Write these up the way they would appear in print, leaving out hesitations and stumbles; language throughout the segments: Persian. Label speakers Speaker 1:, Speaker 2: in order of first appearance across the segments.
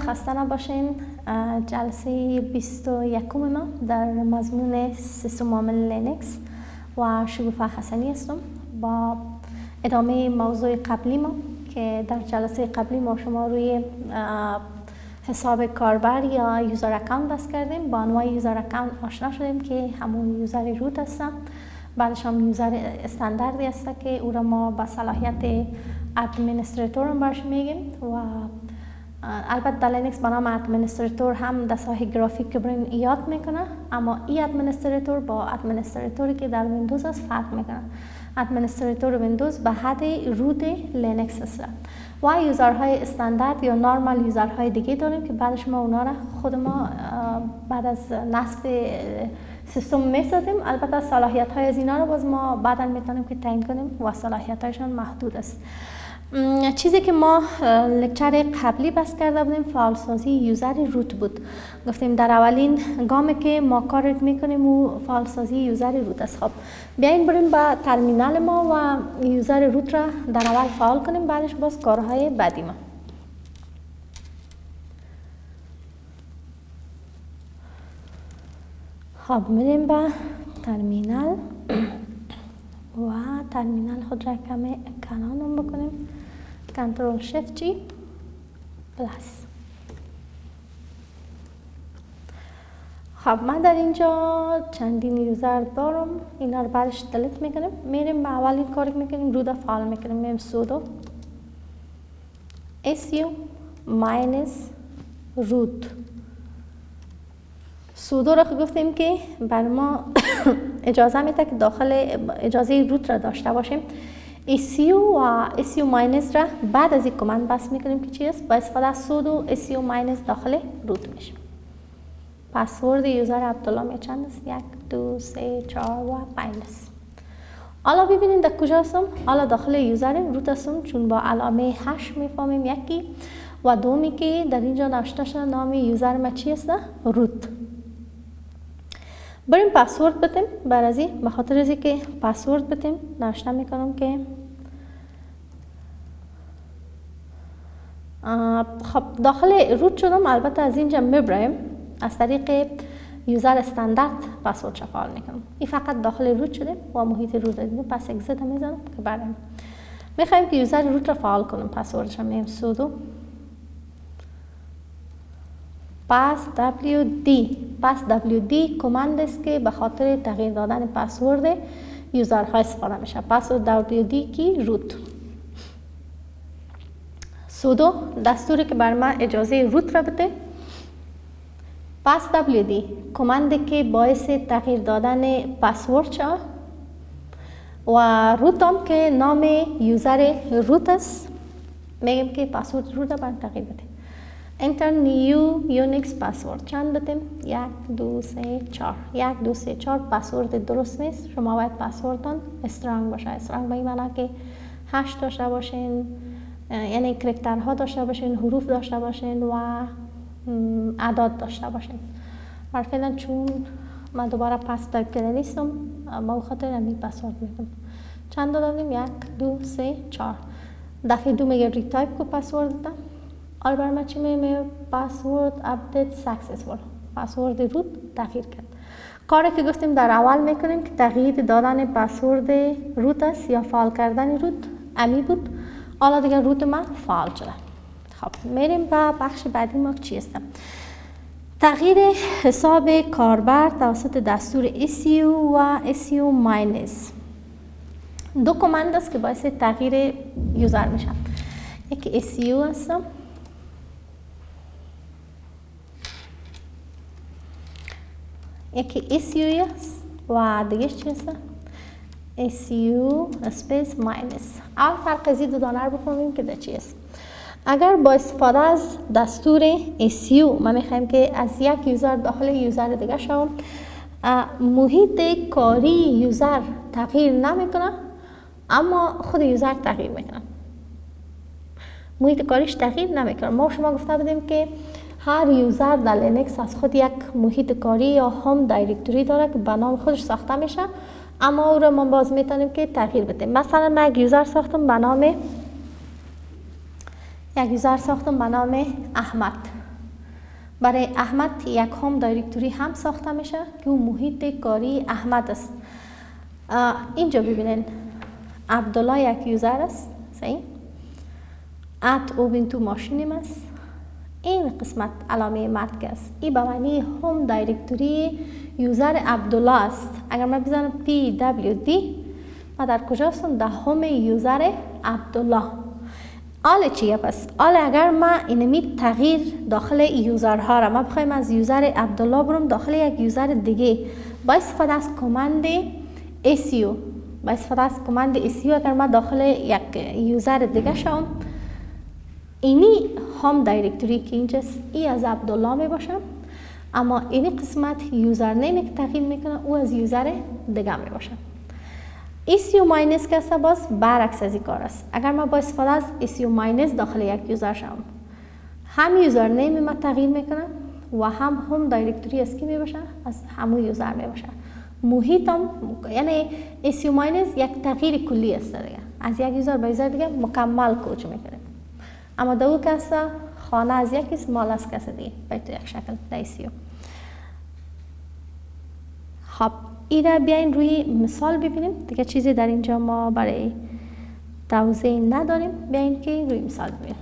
Speaker 1: خسته نباشین. جلسه 21 ما در مضمون سیستم عامل لینکس و شگوفه حسنی هستم با ادامه موضوع قبلی ما که در جلسه قبلی ما شما روی حساب کاربر یا یوزر اکانت بس کردیم. با انواع یوزر اکانت آشنا شدیم که همون یوزر روت هستم، بعدش هم یوزر استانداردی هست که او را ما با صلاحیت ادمنستراتور هم برش میگیم و البته در لینکس با نام ادمنستراتور هم دستگاه گرافیک که برین ایجاد میکنه، اما این ادمنستراتور با ادمنستراتوری که در ویندوز است فرق میکنه. ادمنستراتور ویندوز به حد روت لینکس است و یوزرهای استاندارد یا نورمال یوزرهای دیگه داریم که بعدش ما اونا را خود ما بعد از نصب سیستم میسازیم. البته صلاحیت های از اینا رو باز ما بعدا میتونیم که تعیین کنیم و صلاحیت هایشان محدود است. چیزی که ما لکچر قبلی بس کرده بودیم فعالسازی یوزر روت بود. گفتیم در اولین گامی که ما کار میکنیم و فعالسازی یوزر روت است. خب بیاین بریم با ترمینال ما و یوزر روت را در اول فعال کنیم، بعدش باز کارهای بعدی ما. خب میریم با ترمینال و ترمینال خود را کمی کلان بکنیم. کنترل شیفت جی پلاس. خب من در اینجا چندین یوزر دارم، اینا رو بعدش دلیت میکنیم. میریم به اولین کاری میکنیم رو فعال میکنیم. میریم سودو su ماینس روت. سودو را گفتیم که بر ما اجازه میده که داخل اجازه روت را داشته باشیم. su و su ماینس را بعد از این کامند بس میکنیم که چی است؟ با استفاده از سودو su ماینس داخل روت میشیم. پسورد یوزر عبدالله می چند است؟ 1 2 3 4 و 5 است. حالا ببینید در کجا هستم؟ حالا داخل یوزر روت هستم چون با علامه هش میفهمیم یکی و دومی که در اینجا نوشته شده نام یوزر ما چی است؟ روت. بریم پسورد بدیم. برای به خاطر از اینکه پسورد بدیم نوشته میکنم که خب داخل روت شدم. البته از اینجا میبریم از طریق یوزر استاندارد پسورد فعال میکنم. این فقط داخل روت شده و محیط روت دیدیم. پس اگزیت میزنم که بعدم میخوایم که یوزر روت را فعال کنم. پسوردش هم میگیم سودو پس wd. پس wd کمند است که به خاطر تغییر دادن پسورد یوزرها استفاده میشه. پسورد wd کی روت. سودو دستوری که بر ما اجازه روت را بده. پس wd کمندی که باعث تغییر دادن پسورد شد و روت هم که نام یوزر روت است میگیم که پسورد روت را تغییر بده. enter new unix password چند بدیم؟ 1 2 3 4. 1 2 3 4 پسورد درست نیست. شما باید پسوردتان استرانگ باشه. استرانگ به این معنی که هش داشته باشین، یعنی کرکترها داشته باشین، حروف داشته باشین و اعداد داشته باشین. فعلا چون من دوباره پس تایپ کرده نیستم ما خاطر همین پسورد میدم. چند دادیم؟ 1 2 3 4. دفعه دو میگه ریتایپ کو پسورد دادم. حالا برای ما چی میگه؟ پسورد اپدیت سکسسفول. پسورد روت تغییر کرد. کاری که گفتیم در اول میکنیم که تغییر دادن پسورد روت است یا فعال کردن روت امی بود. حالا دیگه روت ما فعال شده. خب میریم به بخش بعدی ما چی است؟ تغییر حساب کاربر توسط دستور su و su ماینس. دو کمند است که باعث تغییر یوزر میشه. یکی su است، یکی su است و دیگه چی است؟ su اسپیس ماینس. اول فرق از این دو دانه رو بفهمیم که ده چی است. اگر با استفاده از دستور su ما میخوایم که از یک یوزر داخل یوزر دیگه شوم، محیط کاری یوزر تغییر نمیکنه اما خود یوزر تغییر میکنه. محیط کاریش تغییر نمیکنه. ما شما گفته بودیم که هر یوزر در لینکس از خود یک محیط کاری یا هوم دایرکتوری داره که به نام خودش ساخته میشه، اما او رو ما باز میتونیم که تغییر بدیم. مثلا من یک یوزر ساختم به نام احمد. برای احمد یک هوم دایرکتوری هم ساخته میشه که اون محیط کاری احمد است. اینجا ببینین عبدالله یک یوزر است، صحیح؟ ات اوبنتو ماشینم است. این قسمت علامه مرد است. این به معنی هوم دایرکتوری یوزر عبدالله است. اگر من بزنم PWD ما در کجا هستم؟ در هوم یوزر عبدالله. حالا چیه پس؟ حالا اگر ما اینمی تغییر داخل یوزرها را ما بخوایم از یوزر عبدالله برم داخل یک یوزر دیگه با استفاده از کماند SU اگر ما داخل یک یوزر دیگه شم اینی هوم دایرکتوری که اینجاست ای از عبدالله می باشه، اما اینی قسمت یوزر نیمی که تغییر میکنه او از یوزر دیگه می باشه. SU ماینس که است باز برعکس از این کار است. اگر ما با استفاده از SU ماینس داخل یک یوزر شم هم یوزر نیم ما تغییر میکنه و هم دایرکتوری از کی می باشه؟ از همون یوزر می باشه. محیطم یعنی SU ماینس یک تغییر کلی است دیگه، از یک یوزر به یوزر دیگه مکمل کوچ میکنه. اما دو کس خانه از یک کس مال از کس دیگه به تو یک شکل دایسیو. خب ایره بیاین روی مثال ببینیم دیگه، چیزی در اینجا ما برای توضیح نداریم. بیاین که روی مثال ببینیم.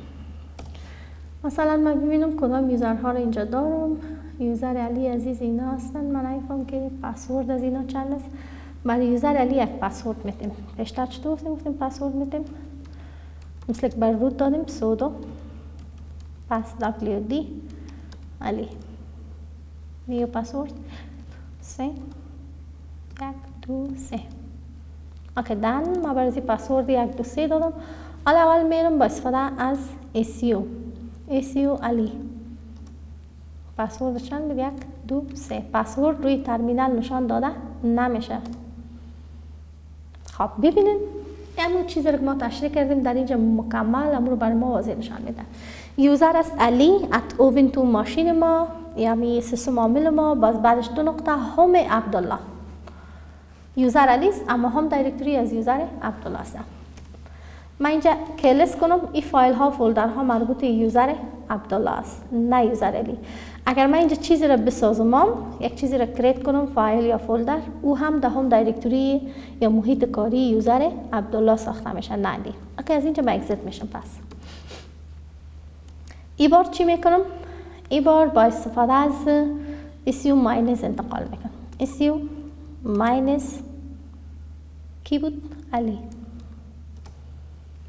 Speaker 1: مثلا من ببینم کدام یوزرها رو اینجا دارم. یوزر علی عزیز اینا هستن، من نمیفهم که پسورد از اینا چند است. برای یوزر علی یک پسورد میتیم. پیشتر چطور گفتیم پسورد میتیم؟ مثل که بر روت دادیم سودو پس WD علی نیو پسورد 3 1 2 3. اوکی دن ما برای پسورد 1 2 3 دادم. حالا اول میرم با استفاده از SU علی پسورد چند 1 2 3. پسورد روی ترمینال نشان داده نمیشه. خب ببینید همون چیزی رو که ما تشریح کردیم در اینجا مکمل امور بر ما واضح نشان میده. یوزر است علی ات اوون تو ماشین ما، یعنی سیستم عامل ما، باز بعدش دو نقطه هوم عبدالله. یوزر علی است اما هم دایرکتوری از یوزر عبدالله است. من اینجا کلیس کنم این فایل ها فولدر ها مربوط یوزر عبدالله است نه یوزر علی. اگر من اینجا چیزی را بسازم، یک چیزی را کریت کنم فایل یا فولدر، او هم ده هم دایرکتوری یا محیط کاری یوزر عبدالله ساخته میشه نه علی. اوکی از اینجا من اگزیت میشم. پس ای بار چی میکنم؟ ای بار با استفاده از SU ماینس انتقال میکنم. SU ماینس کی بود؟ علی.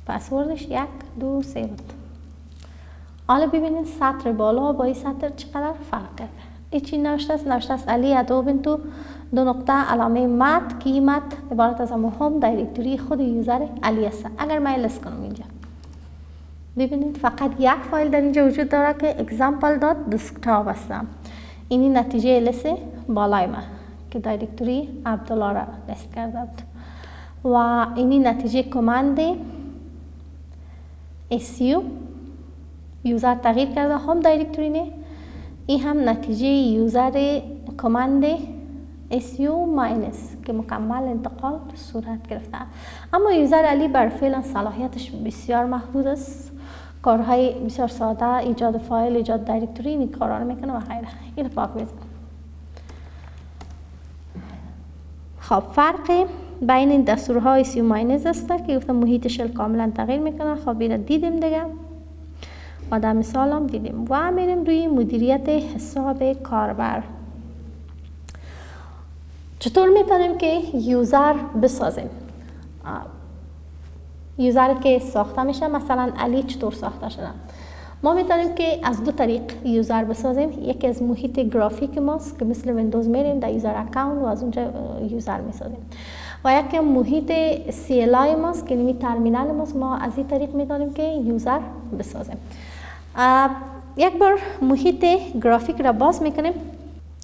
Speaker 1: پسوردش 1 2 3 بود. حالا ببینید سطر بالا با این سطر چقدر فرق کرده. این چی نوشته است؟ نوشته است علی ادوبن تو دو نقطه علامه مد که این مد عبارت از هم دایرکتوری خود یوزر علی است. اگر من لست کنم اینجا ببینید فقط یک فایل در اینجا وجود داره که example.desktop است. اینی نتیجه لست بالای ما که دایرکتوری عبدالله را لست کرده بود و اینی نتیجه کماند SU یوزر تغییر کرده هم دایرکتوری نه. این هم نتیجه یوزر کماند SU ماینس که مکمل انتقال صورت گرفته. اما یوزر علی بر فعلا صلاحیتش بسیار محدود است. کارهای بسیار ساده، ایجاد فایل، ایجاد دایرکتوری این کارا رو میکنه و غیره. این پاک میزنم. خب فرق بین این دستورهای SU ماینس است که گفتم محیط شل کاملا تغییر میکنه. خب این دیدیم دیگه و در مثال هم دیدیم و میریم روی مدیریت حساب کاربر. چطور میتونیم که یوزر بسازیم؟ یوزر که ساخته میشه، مثلا علی چطور ساخته شده؟ ما میتونیم که از دو طریق یوزر بسازیم. یکی از محیط گرافیک ماست که مثل ویندوز میریم در یوزر اکاونت و از اونجا یوزر میسازیم و یکی محیط CLI ماست که نمی ترمینال ماست. ما از این طریق میتونیم که یوزر بسازیم. یک بار محیط گرافیک را باز میکنیم.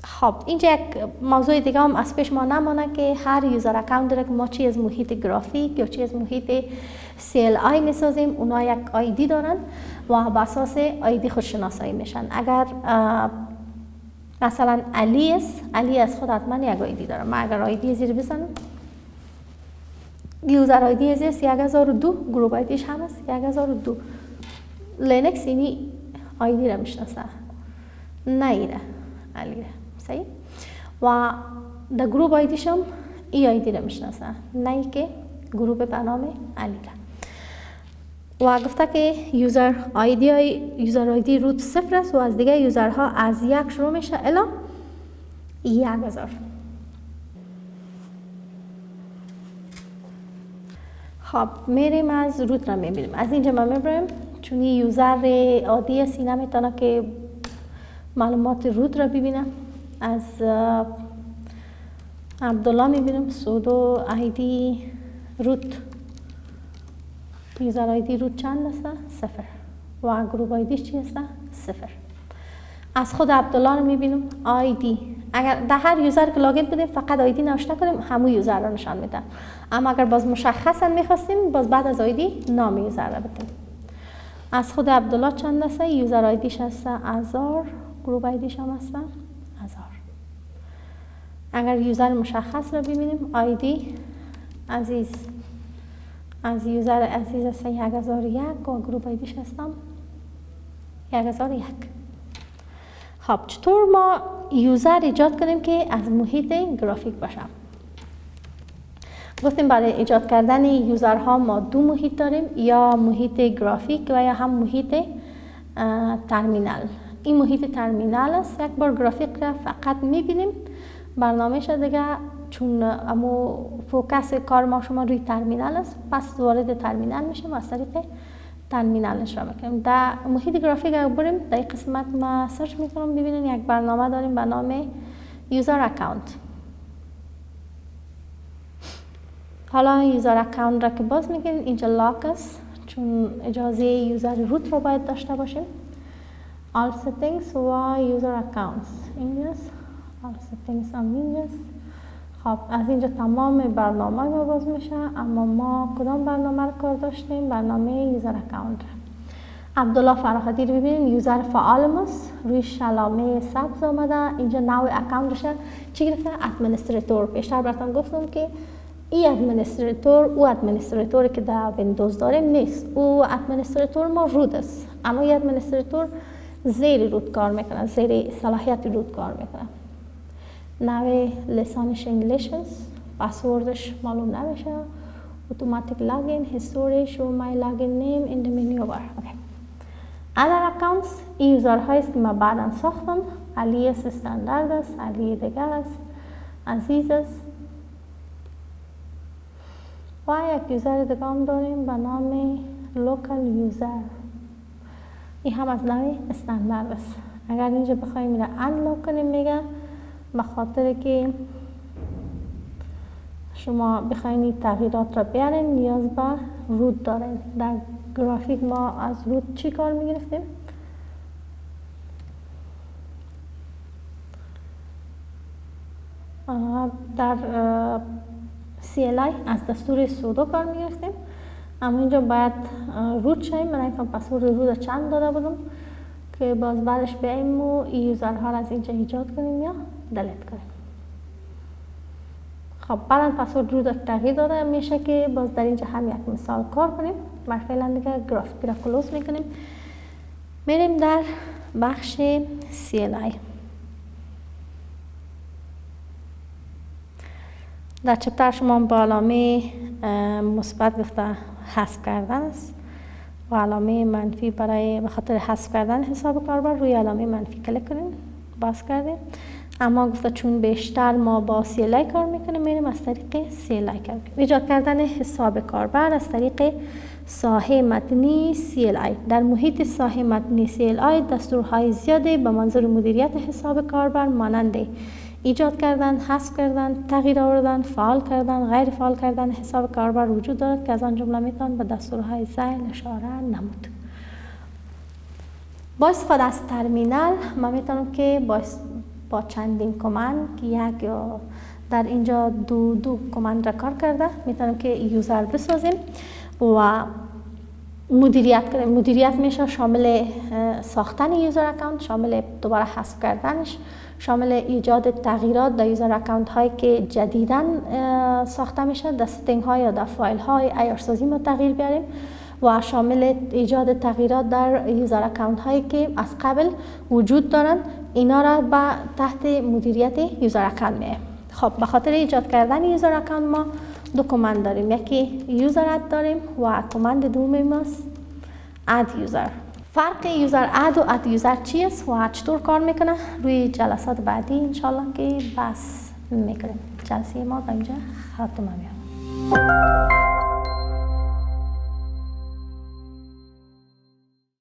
Speaker 1: خب اینجا یک موضوع دیگه هم از پیش ما نمانه که هر یوزر اکاونت داره که ما چی از محیط گرافیک یا چی از محیط CLI میسازیم. اونا یک آیدی دارن و با اساس آیدی خود شناسایی میشن. اگر مثلا علی از خود حتما یک آیدی داره. من اگر آیدی زیر بزنم یوزر آیدی از 1002 گروپ آیدیش هم است 1002 لینکس اینی آیدی را میشناسه. نه ایره علیره صحیح. و در گروپ آیدیش هم ای آیدی را میشناسه، نه ای که گروپ به نام علیره. و گفته که یوزر آیدی روت 0 است و از دیگه یوزرها از 1 شروع میشه الی 1000. خب میریم از روت را میبینیم. از اینجا ما میبریم چون یوزر عادی است نمیتونه که معلومات روت را ببینه. از عبدالله میبینیم سودو آیدی روت، یوزر آیدی روت چند است؟ 0 و گروپ آیدیش چی است؟ 0. از خود عبدالله رو میبینیم آیدی، اگر در هر یوزر که لاگین بدیم فقط آیدی نوشته کنیم همون یوزر رو نشان میده. اما اگر باز مشخصا میخواستیم باز بعد از آیدی نام یوزر رو بدیم. از خود عبدالله چند است؟ یوزر آیدیش است 1000، گروپ آیدیش هم است 1000. اگر یوزر مشخص رو ببینیم آیدی عزیز از یوزر عزیز است 1001 و گروپ آیدیش هستم 1001. خب چطور ما یوزر ایجاد کنیم که از محیط گرافیک باشه؟ گفتیم برای ایجاد کردن یوزرها ما دو محیط داریم، یا محیط گرافیک و یا هم محیط ترمینال. این محیط ترمینال است، یک بار گرافیک را فقط میبینیم برنامه‌ش دیگه، چون امو فوکس کار ما شما روی ترمینال است، پس وارد ترمینال میشیم و از طریق ترمینالش را میکنیم. در محیط گرافیک اگر بریم در این قسمت ما سرچ میکنم ببینید یک برنامه داریم به نام یوزر اکاونت. حالا یوزر اکاونت را که باز میکنیم اینجا لاک است چون اجازه یوزر روت را باید داشته باشیم. all settings و یوزر اکاونتس اینجاست، all settings هم اینجاست. خب از اینجا تمام برنامه ما باز میشه، اما ما کدام برنامه رو کار داشتیم؟ برنامه یوزر اکاونت. عبدالله فراهادی رو ببینیم یوزر فعال ماست، روی علامه سبز آمده. اینجا نوع اکاونتش چی گرفته؟ ادمنستراتور. بیشتر براتون گفتم که این ادمنستراتور او ادمنستراتوری که در ویندوز داریم نیست، او ادمنستراتور ما روت است، اما این ادمنستراتور زیر روت کار میکنه، زیر صلاحیت روت کار میکنه. نوع لسانش انگلیش است، پسوردش معلوم نمیشه، اتوماتیک لاگین، هیستوریش و مای لاگین نیم این منیو بار. ادر اکاونتس این یوزرهایی است که ما بعدا ساختم. علی است، استاندارد است، علی دیگر است، عزیز است و یک یوزر دیگه هم داریم به نام لوکال یوزر. این هم از نوع استاندارد است. اگر اینجا بخوایم میره انلاک کنیم میگه به خاطر که شما بخواین تغییرات را بیارین نیاز به روت دارین. در گرافیک ما از روت چی کار میگرفتیم؟ در CLI از دستور سودو کار میگرفتیم، اما اینجا باید روت شیم. من اینکم پسورد روت چند داده بودم که باز بعدش بیاییم و یوزرها را از اینجا ایجاد کنیم یا دلیت کنیم. خب بعدا پسورد روت تغییر داده میشه که باز در اینجا هم یک مثال کار کنیم. ما فعلا دیگه گرافیک را کلوز میکنیم، میریم در بخش CLI. در چپتر شما با علامه مثبت گفته حذف کردن است و علامه منفی برای به خاطر حذف کردن حساب کاربر روی علامه منفی کلیک کنیم، باز کردیم. اما گفته چون بیشتر ما با CLI کار میکنیم میریم از طریق CLI کردیم. ایجاد کردن حساب کاربر از طریق ساحه متنی CLI. در محیط ساحه متنی CLI دستورهای زیاده به منظور مدیریت حساب کاربر مانند ایجاد کردن، حذف کردن، تغییر آوردن، فعال کردن، غیر فعال کردن حساب کاربر وجود دارد که از آن جمله میتوان به دستورهای ذیل اشاره نمود. با استفاده از ترمینال ما میتونم که با چندین کمند که یک یا در اینجا دو کمند را کار کرده میتونم که یوزر بسازیم و مدیریت کنیم. مدیریت میشه شامل ساختن یوزر اکانت، شامل دوباره حذف کردنش، شامل ایجاد تغییرات در یوزر اکانت هایی که جدیداً ساخته میشه، در ستینگ ها یا در فایل های عیارسازی ما تغییر بیاریم و شامل ایجاد تغییرات در یوزر اکانت هایی که از قبل وجود دارن اینا را تحت مدیریت یوزر اکانت میه. خب به خاطر ایجاد کردن یوزر اکانت ما دو کامند داریم، یکی یوزر اد داریم و کامند دوم است اد یوزر. فرق یوزر اد و اد یوزر چیست و چطور کار میکنه روی جلسات بعدی انشالله که بحث میکنیم. جلسه ما به اینجا ختم میشه.